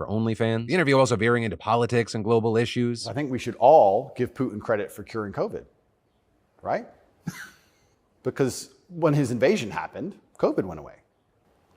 for OnlyFans. The interview also veering into politics and global issues. I think we should all give Putin credit for curing COVID, right? Because when his invasion happened, COVID went away.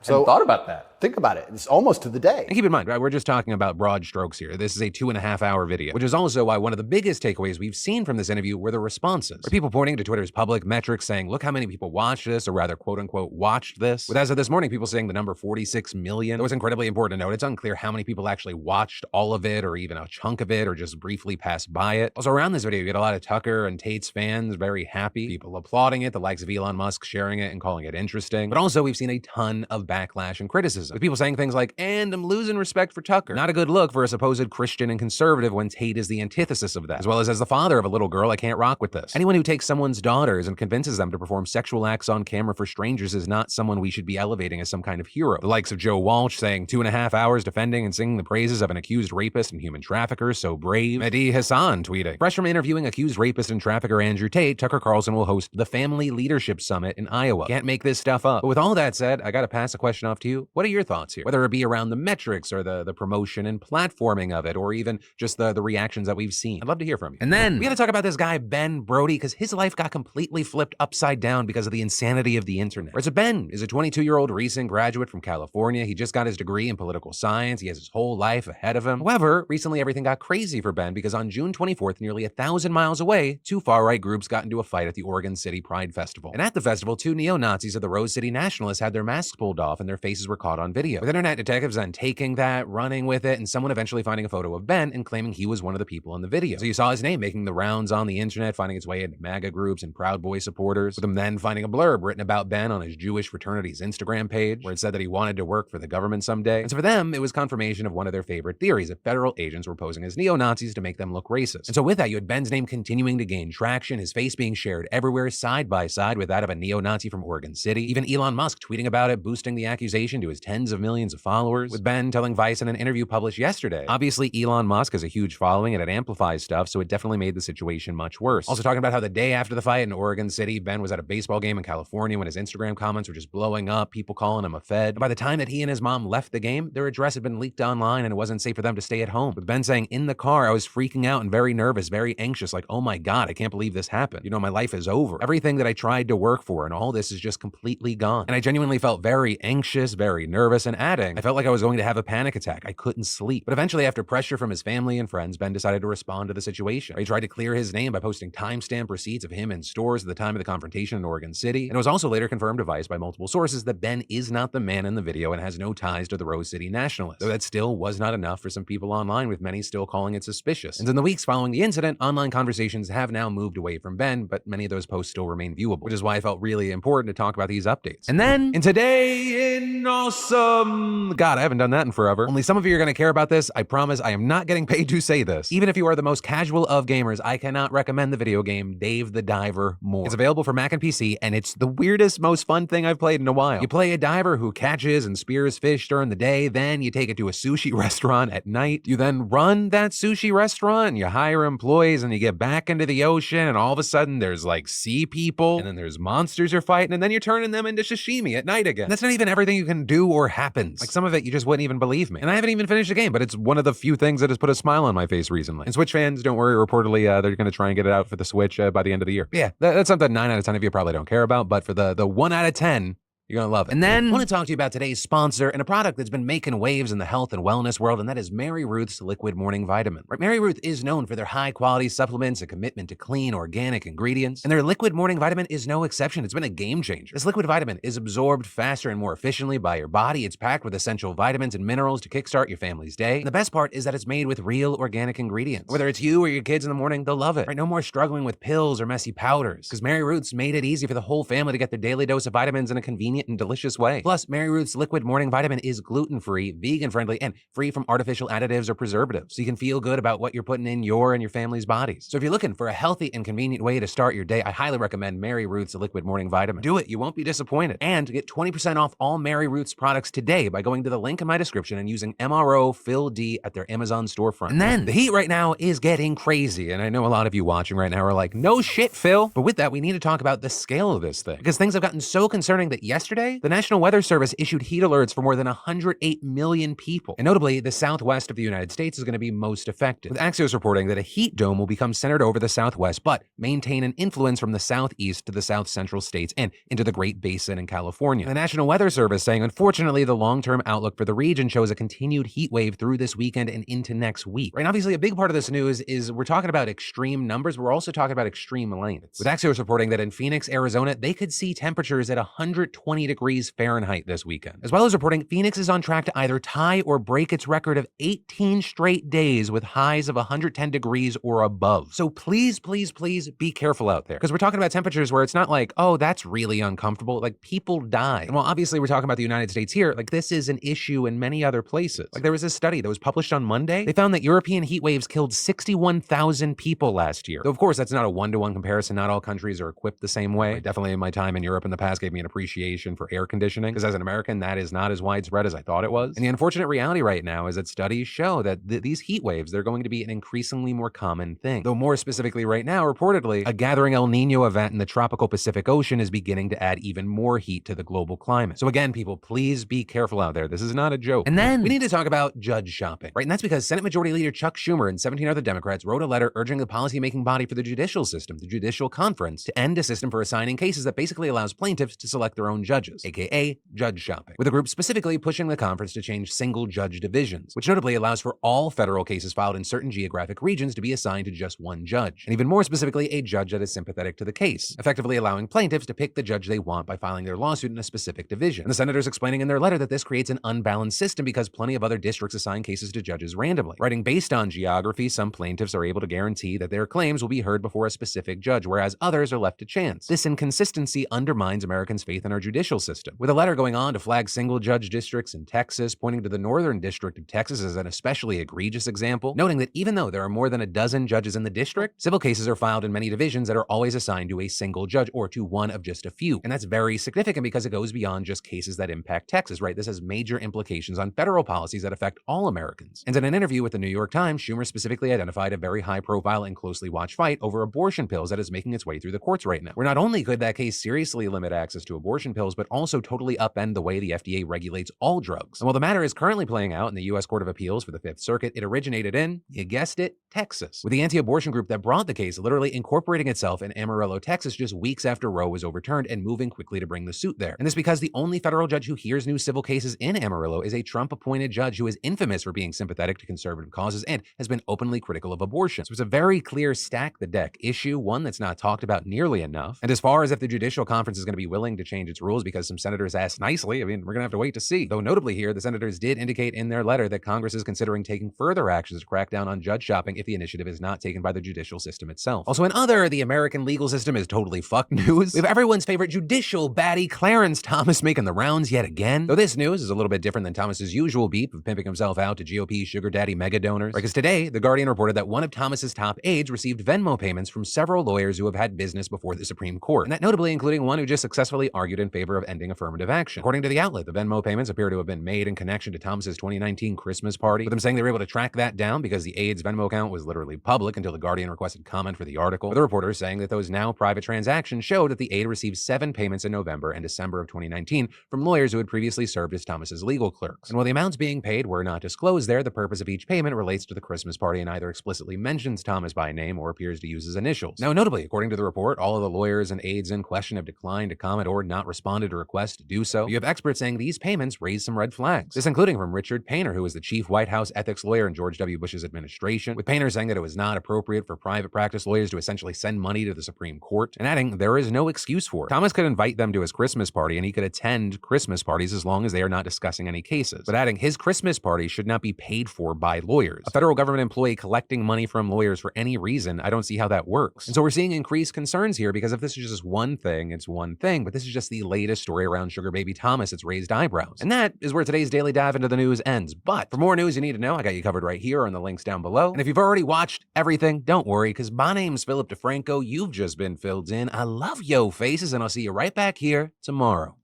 So thought about that. Think about it. It's almost to the day. And keep in mind, right, we're just talking about broad strokes here. This is a 2.5-hour video, which is also why one of the biggest takeaways we've seen from this interview were the responses. Were people pointing to Twitter's public metrics saying, look how many people watched this, or rather, quote unquote, watched this. With as of this morning, people saying the number 46 million. It was incredibly important to note. It's unclear how many people actually watched all of it, or even a chunk of it, or just briefly passed by it. Also, around this video, you get a lot of Tucker and Tate's fans very happy, people applauding it, the likes of Elon Musk sharing it and calling it interesting. But also, we've seen a ton of backlash and criticism, with people saying things like, and I'm losing respect for Tucker. Not a good look for a supposed Christian and conservative when Tate is the antithesis of that. As well as the father of a little girl, I can't rock with this. Anyone who takes someone's daughters and convinces them to perform sexual acts on camera for strangers is not someone we should be elevating as some kind of hero. The likes of Joe Walsh saying 2.5 hours defending and singing the praises of an accused rapist and human trafficker, so brave. Mehdi Hassan tweeting, fresh from interviewing accused rapist and trafficker Andrew Tate, Tucker Carlson will host the Family Leadership Summit in Iowa. Can't make this stuff up. But with all that said, I gotta pass a question off to you. What are your thoughts here? Whether it be around the metrics or the promotion and platforming of it, or even just the reactions that we've seen. I'd love to hear from you. And then we gotta talk about this guy, Ben Brody, because his life got completely flipped upside down because of the insanity of the internet. Right, so Ben is a 22-year-old recent graduate from California. He just got his degree in political science. He has his whole life ahead of him. However, recently everything got crazy for Ben because on June 24th, nearly 1,000 miles away, two far-right groups got into a fight at the Oregon City Pride Festival. And at the festival, two neo-Nazis of the Rose City Nationalists had their masks pulled off and their faces were caught on video. With internet detectives then taking that, running with it, and someone eventually finding a photo of Ben and claiming he was one of the people in the video. So you saw his name making the rounds on the internet, finding its way into MAGA groups and Proud Boy supporters, with him then finding a blurb written about Ben on his Jewish fraternity's Instagram page, where it said that he wanted to work for the government someday. And so for them, it was confirmation of one of their favorite theories, that federal agents were posing as neo-Nazis to make them look racist. And so with that, you had Ben's name continuing to gain traction, his face being shared everywhere, side by side with that of a neo-Nazi from Oregon City. Even Elon Musk tweeting about it, boosting the accusation to his tens of millions of followers, with Ben telling Vice in an interview published yesterday. Obviously, Elon Musk has a huge following and it amplifies stuff, so it definitely made the situation much worse. Also talking about how the day after the fight in Oregon City, Ben was at a baseball game in California when his Instagram comments were just blowing up, people calling him a Fed. And by the time that he and his mom left the game, their address had been leaked online and it wasn't safe for them to stay at home. With Ben saying, in the car, I was freaking out and very nervous, very anxious, like, oh my God, I can't believe this happened. You know, my life is over. Everything that I tried to work for and all this is just completely gone. And I genuinely felt very anxious, very nervous, and adding, I felt like I was going to have a panic attack. I couldn't sleep. But eventually, after pressure from his family and friends, Ben decided to respond to the situation. He tried to clear his name by posting timestamp receipts of him in stores at the time of the confrontation in Oregon City. And it was also later confirmed to Vice by multiple sources that Ben is not the man in the video and has no ties to the Rose City Nationalists. Though that still was not enough for some people online, with many still calling it suspicious. And in the weeks following the incident, online conversations have now moved away from Ben, but many of those posts still remain viewable, which is why I felt really important to talk about these updates. And then, in Today in Awesome, God, I haven't done that in forever. Only some of you are going to care about this. I promise I am not getting paid to say this. Even if you are the most casual of gamers, I cannot recommend the video game Dave the Diver more. It's available for Mac and PC, and it's the weirdest, most fun thing I've played in a while. You play a diver who catches and spears fish during the day, then you take it to a sushi restaurant at night. You then run that sushi restaurant, and you hire employees, and you get back into the ocean, and all of a sudden there's like sea people, and then there's monsters you're fighting, and then you're turning them into sashimi at night again. And that's not even everything you can do or happens. Like, some of it you just wouldn't even believe me. And I haven't even finished the game, but it's one of the few things that has put a smile on my face recently. And Switch fans, don't worry, reportedly they're going to try and get it out for the Switch by the end of the year. But yeah, that's something 9 out of 10 of you probably don't care about, but for the 1 out of 10, you're gonna love it. And then I want to talk to you about today's sponsor and a product that's been making waves in the health and wellness world, and that is Mary Ruth's Liquid Morning Vitamin. Right, Mary Ruth is known for their high-quality supplements, a commitment to clean, organic ingredients, and their Liquid Morning Vitamin is no exception. It's been a game changer. This liquid vitamin is absorbed faster and more efficiently by your body. It's packed with essential vitamins and minerals to kickstart your family's day. And the best part is that it's made with real organic ingredients. Whether it's you or your kids in the morning, they'll love it. Right, no more struggling with pills or messy powders, because Mary Ruth's made it easy for the whole family to get their daily dose of vitamins in a convenient and delicious way. Plus, Mary Ruth's Liquid Morning Vitamin is gluten-free, vegan-friendly, and free from artificial additives or preservatives, so you can feel good about what you're putting in your and your family's bodies. So if you're looking for a healthy and convenient way to start your day, I highly recommend Mary Ruth's Liquid Morning Vitamin. Do it, you won't be disappointed. And get 20% off all Mary Ruth's products today by going to the link in my description and using MRO Phil D at their Amazon storefront. And then, the heat right now is getting crazy, and I know a lot of you watching right now are like, no shit, Phil. But with that, we need to talk about the scale of this thing, because things have gotten so concerning that yesterday yesterday, the National Weather Service issued heat alerts for more than 108 million people. And notably, the southwest of the United States is going to be most affected, with Axios reporting that a heat dome will become centered over the southwest, but maintain an influence from the southeast to the south central states and into the Great Basin in California. The National Weather Service saying, unfortunately, the long-term outlook for the region shows a continued heat wave through this weekend and into next week. Right, and obviously, a big part of this news is we're talking about extreme numbers, but we're also talking about extreme lengths. With Axios reporting that in Phoenix, Arizona, they could see temperatures at 120 degrees Fahrenheit this weekend, as well as reporting Phoenix is on track to either tie or break its record of 18 straight days with highs of 110 degrees or above. So please, please, please be careful out there, because we're talking about temperatures where it's not like, oh, that's really uncomfortable. Like, people die. And while obviously we're talking about the United States here, like, this is an issue in many other places. Like, there was this study that was published on Monday. They found that European heat waves killed 61,000 people last year. Though, of course, that's not a one-to-one comparison. Not all countries are equipped the same way. Like, definitely in my time in Europe in the past gave me an appreciation for air conditioning, because as an American, that is not as widespread as I thought it was. And the unfortunate reality right now is that studies show that these heat waves, they're going to be an increasingly more common thing. Though more specifically right now, reportedly, a gathering El Nino event in the tropical Pacific Ocean is beginning to add even more heat to the global climate. So again, people, please be careful out there. This is not a joke. And then we need to talk about judge shopping, right? And that's because Senate Majority Leader Chuck Schumer and 17 other Democrats wrote a letter urging the policymaking body for the judicial system, the Judicial Conference, to end a system for assigning cases that basically allows plaintiffs to select their own judges, aka judge shopping, with the group specifically pushing the conference to change single judge divisions, which notably allows for all federal cases filed in certain geographic regions to be assigned to just one judge, and even more specifically, a judge that is sympathetic to the case, effectively allowing plaintiffs to pick the judge they want by filing their lawsuit in a specific division. And the senators explaining in their letter that this creates an unbalanced system because plenty of other districts assign cases to judges randomly. Writing based on geography, some plaintiffs are able to guarantee that their claims will be heard before a specific judge, whereas others are left to chance. This inconsistency undermines Americans' faith in our judicial system, with a letter going on to flag single judge districts in Texas, pointing to the Northern District of Texas as an especially egregious example, noting that even though there are more than a dozen judges in the district, civil cases are filed in many divisions that are always assigned to a single judge or to one of just a few. And that's very significant because it goes beyond just cases that impact Texas, right? This has major implications on federal policies that affect all Americans. And in an interview with the New York Times, Schumer specifically identified a very high-profile and closely watched fight over abortion pills that is making its way through the courts right now, where not only could that case seriously limit access to abortion pills, but also totally upend the way the FDA regulates all drugs. And while the matter is currently playing out in the U.S. Court of Appeals for the Fifth Circuit, it originated in, you guessed it, Texas, with the anti-abortion group that brought the case literally incorporating itself in Amarillo, Texas, just weeks after Roe was overturned and moving quickly to bring the suit there. And this because the only federal judge who hears new civil cases in Amarillo is a Trump-appointed judge who is infamous for being sympathetic to conservative causes and has been openly critical of abortion. So it's a very clear stack the deck issue, one that's not talked about nearly enough. And as far as if the Judicial Conference is going to be willing to change its rules because some senators asked nicely, I mean, we're going to have to wait to see. Though notably here, the senators did indicate in their letter that Congress is considering taking further actions to crack down on judge shopping if the initiative is not taken by the judicial system itself. Also, in other, the American legal system is totally fucked news, we have everyone's favorite judicial baddie, Clarence Thomas, making the rounds yet again. Though this news is a little bit different than Thomas's usual beep of pimping himself out to GOP sugar daddy mega donors. Because today, The Guardian reported that one of Thomas's top aides received Venmo payments from several lawyers who have had business before the Supreme Court, and that notably including one who just successfully argued in favor of ending affirmative action. According to the outlet, the Venmo payments appear to have been made in connection to Thomas's 2019 Christmas party, with them saying they were able to track that down because the aide's Venmo account was literally public until The Guardian requested comment for the article, with the reporter saying that those now private transactions showed that the aide received 7 payments in November and December of 2019 from lawyers who had previously served as Thomas's legal clerks. And while the amounts being paid were not disclosed there, the purpose of each payment relates to the Christmas party and either explicitly mentions Thomas by name or appears to use his initials. Now, notably, according to the report, all of the lawyers and aides in question have declined to comment or not responded to requests to do so. You have experts saying these payments raise some red flags. This including from Richard Painter, who was the chief White House ethics lawyer in George W. Bush's administration, with Painter saying that it was not appropriate for private practice lawyers to essentially send money to the Supreme Court, and adding there is no excuse for it. Thomas could invite them to his Christmas party and he could attend Christmas parties as long as they are not discussing any cases. But adding his Christmas party should not be paid for by lawyers. A federal government employee collecting money from lawyers for any reason, I don't see how that works. And so we're seeing increased concerns here because if this is just one thing, it's one thing, but this is just the latest story around Sugar Baby Thomas. It's raised eyebrows. And that is where today's daily dive into the news ends. But for more news you need to know, I got you covered right here on the links down below. And if you've already watched everything, don't worry, because my name's Philip DeFranco. You've just been filled in. I love yo faces, and I'll see you right back here tomorrow.